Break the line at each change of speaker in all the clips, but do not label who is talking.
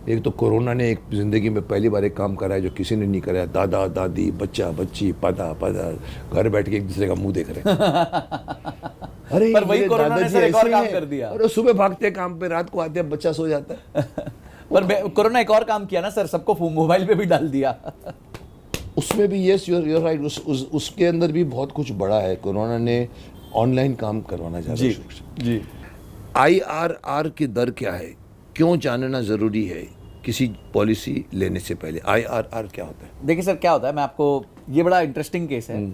एक तो कोरोना ने एक ज़िंदगी में पहली बार एक काम करा है जो किसी ने नहीं कराया। दादा दादी बच्चा बच्ची पदा पदा घर बैठ के एक दूसरे का मुंह देख रहे हैं। अरे
पर वही
मेरे
कोरोना ने
दादाजी
सर एक और
ऐसे
काम
हैं।
कर दिया।
और सुबह भागते हैं काम पे, रात को आते हैं, बच्चा सो जाता है।
पर कोरोना एक और काम किया ना सर, सबको मोबाइल पे भी डाल दिया।
उसमें भी यस यूर राइट, उसके अंदर भी बहुत कुछ बड़ा है। कोरोना ने ऑनलाइन काम करवाना चाहा।
जी जी।
IRR की दर क्या है, क्यों जानना ज़रूरी है किसी पॉलिसी लेने से पहले? IRR क्या होता है?
देखिए सर क्या होता है, मैं आपको, ये बड़ा इंटरेस्टिंग केस है।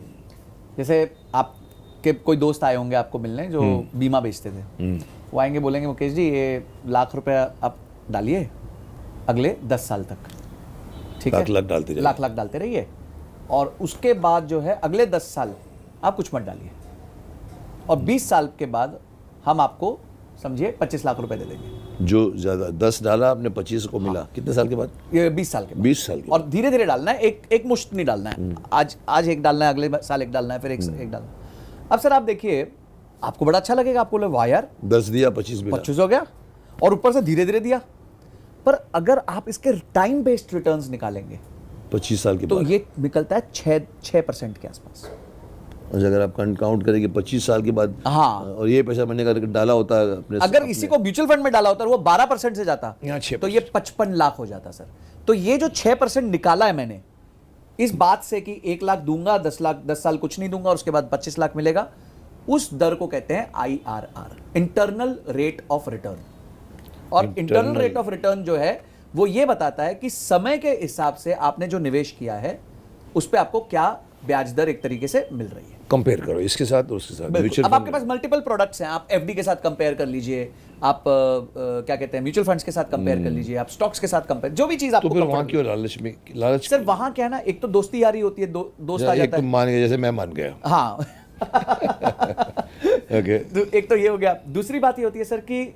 जैसे आपके कोई दोस्त आए होंगे आपको मिलने जो बीमा बेचते थे, वो आएंगे बोलेंगे मुकेश जी ये लाख रुपए आप डालिए अगले 10 साल तक, ठीक है,
लाख डालते जाइए।
लाख डालते रहिए, और उसके बाद जो है अगले 10 साल आप कुछ मत डालिए, और 20 साल के बाद हम आपको समझिए 25 लाख रुपए दे देंगे।
जो ज़्यादा 10 डाला आपने 25 को मिला। कितने साल के बाद?
ये 20 साल के बाद।
20 साल के
और धीरे धीरे डालना है, एक मुश्त नहीं डालना है। आज एक डालना है, अगले साल एक डालना है, फिर एक डालना है। अब सर आप देखिए, आपको बड़ा अच्छा लगेगा, आपको वाह यार
10 दिया 25 मिला,
25 हो गया, और ऊपर से धीरे धीरे दिया। पर अगर आप इसके टाइम बेस्ड रिटर्न्स निकालेंगे
25 साल के
तो
बाद
ये निकलता है 6% के आसपास।
और अगर आप काउंट करेंगे 25 साल के बाद,
हाँ,
और ये पैसा मैंने डाला होता है अपने,
अगर इसी को म्यूचुअल फंड में डाला होता है वो 12% से जाता,
यहाँ 6%,
तो ये 55 लाख हो जाता सर। तो ये जो 6% निकाला है मैंने इस बात से कि 1 लाख दूंगा, 10 लाख 10 साल कुछ नहीं दूंगा और उसके बाद 25 लाख मिलेगा, उस दर को कहते हैं IRR, internal rate of return. और इंटरनल रेट ऑफ रिटर्न जो है वो ये बताता है कि समय के हिसाब से आपने जो निवेश किया है उस पर आपको क्या ब्याज दर एक तरीके से मिल रही है।
कंपेयर करो इसके साथ और उसके साथ। म्यूचुअल
अब आपके पास मल्टीपल प्रोडक्ट्स हैं, आप FD के साथ कंपेयर कर लीजिए, आप क्या कहते हैं म्यूचुअल फंड्स के साथ कंपेयर कर लीजिए, आप स्टॉक्स के साथ कंपेयर, जो भी चीज आपको।
तो फिर वहाँ क्यों लालच में? लालच
सर वहां क्या है ना, एक तो दोस्ती यारी होती है, दोस्त आ
एक
जाता
तुम
है।
मान गए, जैसे मैं मान गया।
हाँ
ओके,
एक तो ये हो गया। दूसरी बात ये होती है सर कि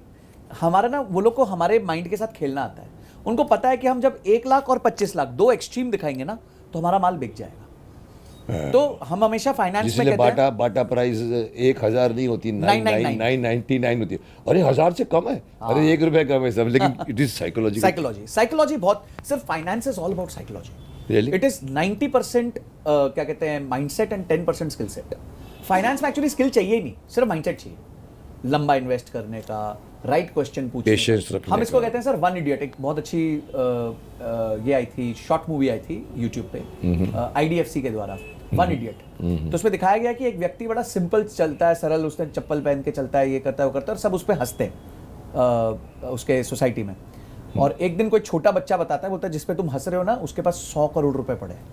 हमारा ना, वो लोग को हमारे माइंड के साथ खेलना आता है। उनको पता है कि हम जब 1 लाख और 25 लाख दो एक्सट्रीम दिखाएंगे ना तो हमारा माल बिक जाएगा। तो हम हमेशा फाइनेंस में कहते हैं
बाटा प्राइस 1000 नहीं होती, 999 होती है। अरे 1000 से कम है, अरे 1 रुपया कम है सब, लेकिन इट इज
साइकोलॉजी बहुत। सिर्फ finance is all about psychology.
Really?
It is 90% क्या कहते हैं mindset and 10% skill set. Finance में एक्चुअली स्किल चाहिए ही नहीं, सिर्फ माइंडसेट चाहिए, लंबा इन्वेस्ट करने का, राइट क्वेश्चन पूछने का। हम इसको कहते हैं सर वन इडियट। एक बहुत अच्छी ये आई थी, शॉर्ट मूवी आई थी यूट्यूब पे, IDFC के द्वारा, वन इडियट। तो उसमें दिखाया गया कि एक व्यक्ति बड़ा सिंपल चलता है, सरल, उसने चप्पल पहन के चलता है, ये करता है वो करता है, और सब उस पर हंसते हैं उसके सोसाइटी में। और एक दिन कोई छोटा बच्चा बताता है, बोलता है जिस पे तुम हंस रहे हो ना उसके पास 100 करोड़ रुपए पड़े हैं।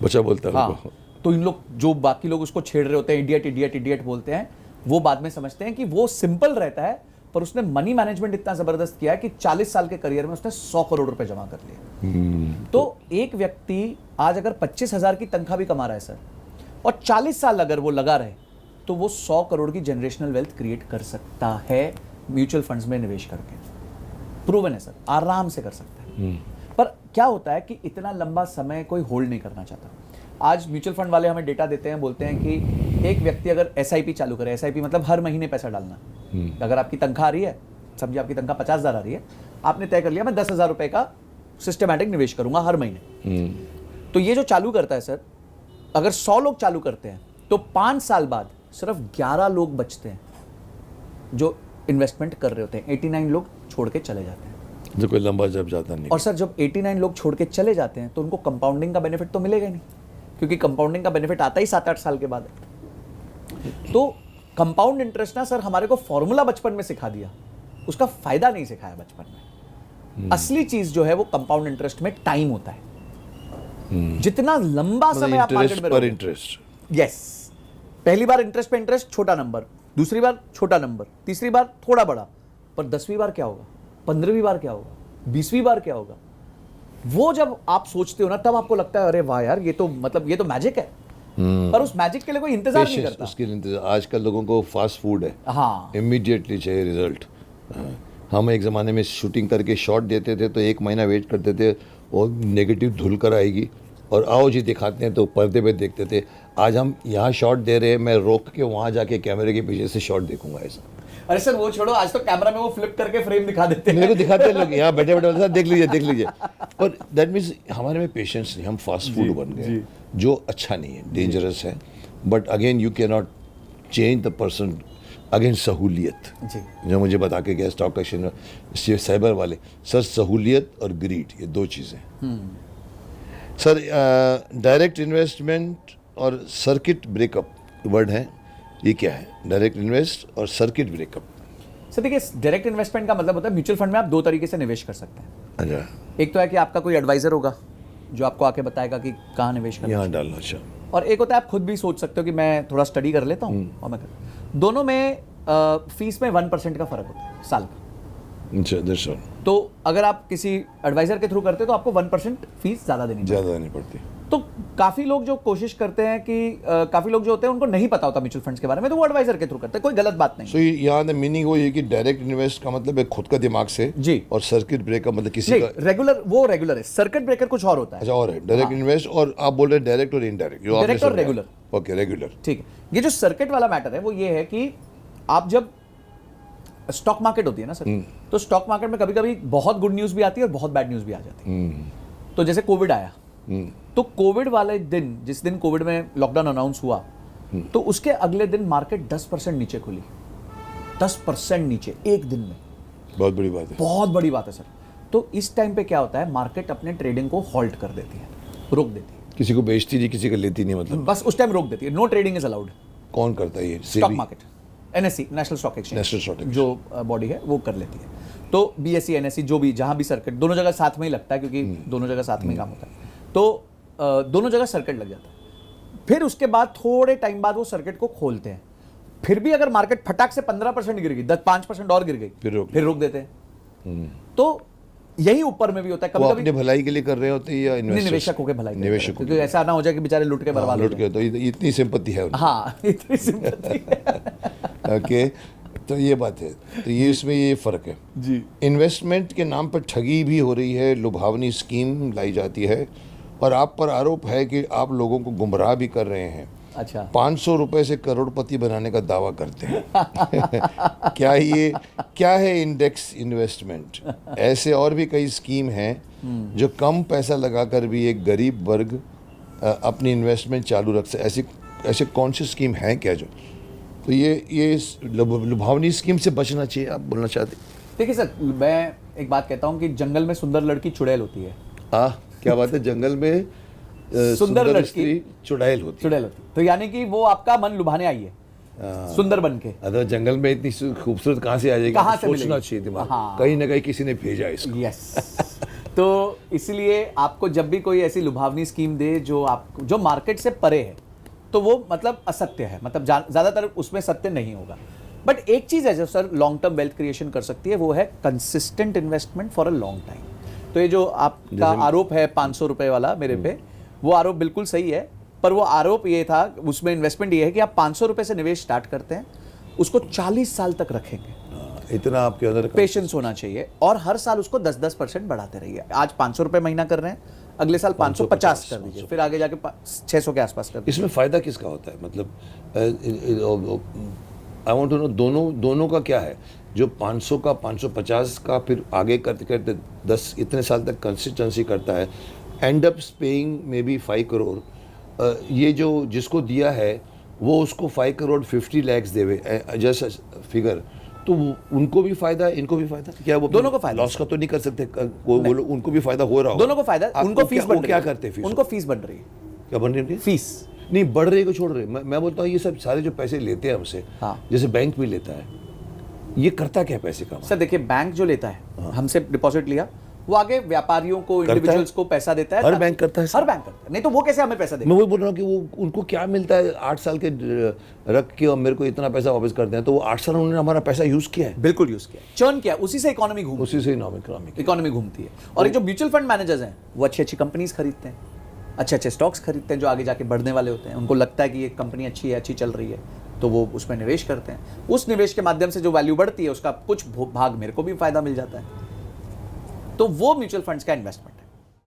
बच्चा बोलता है।
हाँ, तो इन लोग, जो बाकी लोग उसको छेड़ रहे होते हैं, इडियट इडियट इडियट बोलते हैं, वो बाद में समझते हैं कि वो सिंपल रहता है, पर उसने मनी मैनेजमेंट इतना जबरदस्त किया है कि 40 साल के करियर में उसने 100 करोड़ रुपए जमा कर लिए। तो एक व्यक्ति आज अगर 25,000 की तनख्वाह भी कमा रहा है सर, और 40 साल अगर वो लगा रहे, तो वो 100 करोड़ की जनरेशनल वेल्थ क्रिएट कर सकता है म्यूचुअल फंड्स में निवेश करके। प्रूवन है सर, आराम से कर सकता है। पर क्या होता है कि इतना लंबा समय कोई होल्ड नहीं करना चाहता। आज म्यूचुअल फंड वाले हमें डेटा देते हैं, बोलते हैं कि एक व्यक्ति अगर SIP चालू करे, SIP मतलब हर महीने पैसा डालना। अगर आपकी तनख्वाह आ रही है, समझिए आपकी तनख्वाह 50,000 आ रही है, आपने तय कर लिया मैं 10,000 रुपए का सिस्टमैटिक निवेश करूंगा हर महीने। तो ये जो चालू करता है सर, अगर 100 लोग चालू करते हैं तो 5 साल बाद सिर्फ 11 लोग बचते हैं जो इन्वेस्टमेंट कर रहे होते हैं। 89 लोग छोड़ के चले जाते हैं।
जो कोई लंबा जब जाता नहीं।
और सर जब 89 लोग छोड़ के चले जाते हैं तो उनको कंपाउंडिंग का बेनिफिट तो मिलेगा ही नहीं, क्योंकि कंपाउंडिंग का बेनिफिट आता ही 7-8 साल के बाद है। तो कंपाउंड इंटरेस्ट ना सर हमारे को फॉर्मूला बचपन में सिखा दिया, उसका फायदा नहीं सिखाया बचपन में। असली चीज जो है वो कंपाउंड इंटरेस्ट में टाइम होता है। जितना लंबा समय आप मार्केट में रहोगे,
इंटरेस्ट,
यस, पहली बार इंटरेस्ट पे इंटरेस्ट छोटा नंबर, दूसरी बार छोटा नंबर, तीसरी बार थोड़ा बड़ा, पर 10वीं बार क्या होगा, 15वीं बार क्या होगा, 20वीं बार क्या होगा, वो जब आप सोचते हो ना तब आपको लगता है अरे वाह यार, ये तो मतलब ये तो मैजिक है। पर उस मैजिक के लिए कोई इंतजार नहीं करता।
उसके इंतजार आजकल लोगों को फास्ट फूड है।
हाँ,
इमीडिएटली चाहिए रिजल्ट। हम एक ज़माने में शूटिंग करके शॉट देते थे तो 1 महीना वेट करते थे और नेगेटिव धुल कर आएगी, और आओ जी दिखाते हैं तो पर्दे पे देखते थे। आज हम यहाँ शॉट दे रहे हैं, मैं रोक के वहाँ जाके कैमरे के पीछे से शॉट देखूंगा ऐसा।
अरे सर वो छोड़ो, आज तो कैमरा में वो फ्लिप करके फ्रेम दिखा देते हैं।
मेरे को दिखाते हैं लोग, यहाँ बैठे बैठे बोलते हैं, देख लीजिए देख लीजिए। और दैट मीन्स हमारे में पेशेंस नहीं, हम फास्ट फूड बन गए, जो अच्छा नहीं है, डेंजरस है। But again you can not change the person again सहूलियत,
जी
जो मुझे बता के गया स्टॉक एक्सचेंज साइबर वाले, सर सहूलियत और ग्रीड, ये दो चीज़ें। सर डायरेक्ट इन्वेस्टमेंट और सर्किट ब्रेकअप वर्ड है, ये क्या है? डायरेक्ट इन्वेस्ट और सर्किट ब्रेकअप।
सर देखिए, डायरेक्ट इन्वेस्टमेंट का मतलब होता है म्यूचुअल फंड में आप दो तरीके से निवेश कर सकते हैं।
अच्छा,
एक तो है कि आपका कोई एडवाइजर होगा जो आपको आके बताएगा कि कहाँ निवेश करना,
यहाँ डालना। अच्छा,
और एक होता है आप खुद भी सोच सकते हो कि मैं थोड़ा स्टडी कर लेता हूँ और मैं कर। दोनों में फीस में 1% का फर्क होता है साल का।
अच्छा दर्शन,
तो अगर आप किसी एडवाइजर के थ्रू करते हो तो आपको 1% फीस ज़्यादा देनी चाहिए।
ज़्यादा नहीं पड़ती।
तो काफ़ी लोग जो कोशिश करते हैं कि काफ़ी लोग जो होते हैं उनको नहीं पता होता म्यूचुअल फंड्स के बारे में, तो वो एडवाइजर के थ्रू करते हैं, कोई गलत बात नहीं।
सो यहाँ द मीनिंग वो ये कि डायरेक्ट इन्वेस्ट का मतलब है खुद का दिमाग से
जी,
और सर्किट ब्रेकर मतलब किसी
नहीं,
का।
रेगुलर, वो रेगुलर है, सर्किट ब्रेकर कुछ और होता है।
अच्छा, और है डायरेक्ट इन्वेस्ट, और आप बोल रहे हैं डायरेक्ट और इनडायरेक्ट, जो आपने
डायरेक्ट और
समझाया।
रेगुलर।
ओके, रेगुलर,
ठीक है। ये जो सर्किट वाला मैटर है वो ये है कि आप जब स्टॉक मार्केट होती है ना सर, तो स्टॉक मार्केट में कभी कभी बहुत गुड न्यूज़ भी आती है और बहुत बैड न्यूज़ भी आ जाती है। तो जैसे कोविड आया, तो कोविड वाले दिन, जिस दिन कोविड में लॉकडाउन अनाउंस हुआ, तो उसके अगले दिन मार्केट 10% नीचे खुली। 10% नीचे एक दिन में,
बहुत बड़ी बात है।
बहुत बड़ी बात है सर। तो इस टाइम पे क्या होता है, मार्केट अपने ट्रेडिंग को हॉल्ट कर देती है, रोक देती है।
किसी को बेचती नहीं, किसी को लेती नहीं, मतलब
बस उस टाइम रोक देती है, नो ट्रेडिंग इज अलाउड।
कौन करता है ये?
Stock market, NSC, national stock exchange,
national stock exchange
जो बॉडी है वो कर लेती है। तो बीएससी, एनएससी, जो भी, जहां भी सर्किट, दोनों जगह साथ में ही लगता है, क्योंकि दोनों जगह साथ में ही काम होता है। तो दोनों जगह सर्किट लग जाता है। फिर उसके बाद थोड़े टाइम बाद वो सर्किट को खोलते हैं, फिर भी अगर मार्केट फटाक से 15% गिर गई, 5% और गिर गई, फिर रोक देते हैं। तो यही ऊपर में भी होता है।
वो
कभी
अपने भलाई के लिए कर रहे होते हैं या
निवेशक होकर भलाई,
निवेशक,
क्योंकि ऐसा ना हो जाए कि बेचारे लुट के बर्बाद हो
लुट के, तो इतनी सिंपत्ति है उनकी।
हाँ, इतनी सिंपैथी है।
ओके, तो ये बात है, तो ये इसमें ये फर्क है
जी।
इन्वेस्टमेंट के नाम पर ठगी भी हो रही है, लुभावनी स्कीम लाई जाती है, और आप पर आरोप है कि आप लोगों को गुमराह भी कर रहे हैं।
अच्छा,
500 रुपए से करोड़पति बनाने का दावा करते हैं। क्या है इंडेक्स इन्वेस्टमेंट? ऐसे और भी कई स्कीम हैं जो कम पैसा लगाकर भी एक गरीब वर्ग अपनी इन्वेस्टमेंट चालू रख सके। ऐसे कौन सी स्कीम है क्या जो, तो ये लुभावनी स्कीम से बचना चाहिए, आप बोलना चाहते?
देखिए सर, मैं एक बात कहता हूँ कि जंगल में सुंदर लड़की चुड़ैल होती है।
क्या बात है? जंगल में सुंदर लड़की चुड़ैल होती है।
तो यानी कि वो आपका मन लुभाने आई है सुंदर बन के।
अगर जंगल में इतनी खूबसूरत कहाँ से आ जाएगी?
कहाँ से
सोचना चाहिए दिमाग।
हाँ।
कहीं ना कहीं किसी ने भेजा इसको।
यस। तो इसलिए आपको जब भी कोई ऐसी लुभावनी स्कीम दे जो मार्केट से परे है, तो वो मतलब असत्य है, मतलब ज्यादातर उसमें सत्य नहीं होगा। बट एक चीज है जो sir long term wealth creation कर सकती है, वो है consistent investment for a long time. तो ये जो आपका आरोप है 500 रुपए वाला मेरे पे, वो आरोप बिल्कुल सही है, पर वो आरोप ये था, उसमें इन्वेस्टमेंट ये है कि आप 500 रुपए से निवेश स्टार्ट करते हैं, उसको 40 साल तक रखेंगे।
इतना आपके अंदर
पेशेंस होना चाहिए, और हर साल उसको 10-10% बढ़ाते रहिए। आज 500 रुपए महीना कर रहे हैं, अगले साल 550 कर दीजिए, फिर आगे जाके 600 के आसपास कर दीजिए।
इसमें फायदा किसका होता है? मतलब आई वांट टू नो, दोनों का क्या है? जो 500 का, 550 का, फिर आगे करते करते 10 इतने साल तक कंसिस्टेंसी करता है, and up paying may be 5 crore. ये जो जिसको दिया है वो उसको 5 करोड़ 50 lakhs देवे जैसा फिगर, तो उनको भी फायदा, इनको भी फायदा, क्या वो
दोनों को फायदा?
लॉस का तो नहीं कर सकते वो लोग, उनको भी फायदा हो रहा होगा।
दोनों को फायदा। उनको फीस बन रही है।
क्या करते हैं?
उनको फीस बन रही है।
क्या बन रही है?
फीस
नहीं बढ़ रही को छोड़ रहे। मैं बोलता हूँ ये सब सारे जो पैसे लेते हैं हमसे,
हाँ।
जैसे बैंक भी लेता है, ये करता क्या पैसे का?
सर देखिए, बैंक जो लेता है, हमसे डिपॉजिट लिया, वो आगे व्यापारियों को, इंडिविजुअल्स को पैसा देता है।
हर बैंक करता है।
हर बैंक करता है, नहीं तो वो कैसे हमें पैसा देगा?
मैं वही बोल रहा हूँ कि वो उनको क्या मिलता है? 8 साल के रख के और मेरे को इतना पैसा वापस करते हैं, तो वो 8 साल उन्होंने हमारा पैसा यूज किया है।
बिल्कुल यूज किया, चर्न किया, उसी से इकोनॉमी घूमती है।
उसी से
इकोनॉमी घूमती है। और ये जो म्यूचुअल फंड मैनेजर्स हैं, वो अच्छी अच्छी कंपनीज खरीदते हैं, अच्छे अच्छे स्टॉक्स खरीदते हैं जो आगे जाके बढ़ने वाले होते हैं। उनको लगता है कि ये कंपनी अच्छी है, अच्छी चल रही है, तो वो उसमें निवेश करते हैं। उस निवेश के माध्यम से जो वैल्यू बढ़ती है, उसका कुछ भाग मेरे को भी फायदा मिल जाता है। तो वो म्यूचुअल फंड्स का इन्वेस्टमेंट